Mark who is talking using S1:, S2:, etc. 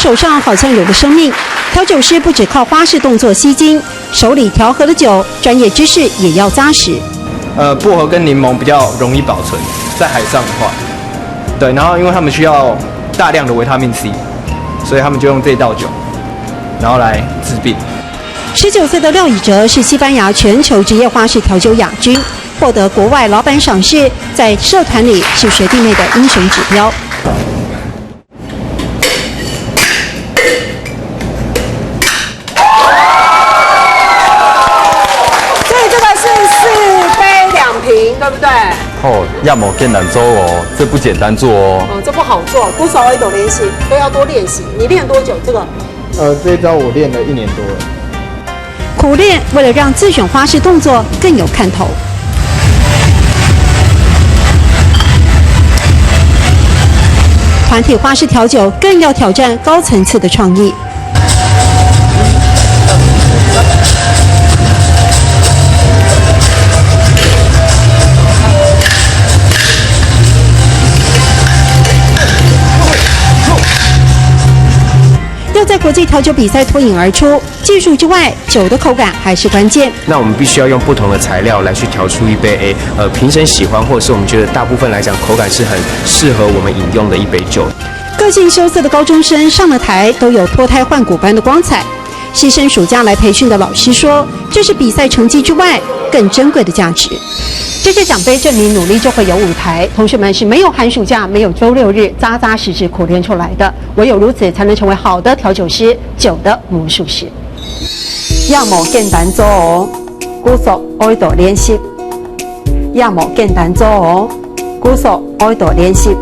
S1: 手上好像有了生命。调酒师不只靠花式动作吸睛，手里调和的酒，专业知识也要扎实。
S2: 薄荷跟柠檬比较容易保存，在海上的话，对，然后因为他们需要大量的维他命 C， 所以他们就用这道酒，然后来治病。
S1: 19岁的廖以哲是西班牙全球职业花式调酒亚军，获得国外老板赏识，在社团里是学弟妹的英雄指标。
S3: 所以这个是4杯2瓶，对不对？
S4: 哦，要么更难做哦，这不简单做哦。
S3: 这不好做，鼓手一抖练习都要多练习。你练多久？这个？
S2: 这一招我练了1年多了。
S1: 苦练，为了让自选花式动作更有看头。团体花式调酒更要挑战高层次的创意。要在国际调酒比赛脱颖而出，技术之外，酒的口感还是关键。
S5: 那我们必须要用不同的材料来去调出一杯评审喜欢，或者是我们觉得大部分来讲口感是很适合我们饮用的一杯酒。
S1: 个性羞涩的高中生上了台，都有脱胎换骨般的光彩。牺牲暑假来培训的老师说，这是比赛成绩之外更珍贵的价值。这些奖杯证明努力就会有舞台，同学们是没有寒暑假、没有周六日，扎扎实实苦练出来的。唯有如此，才能成为好的调酒师，酒的魔术师。要么简单做哦，鼓手爱多练习；要么简单做哦，鼓手爱多练习。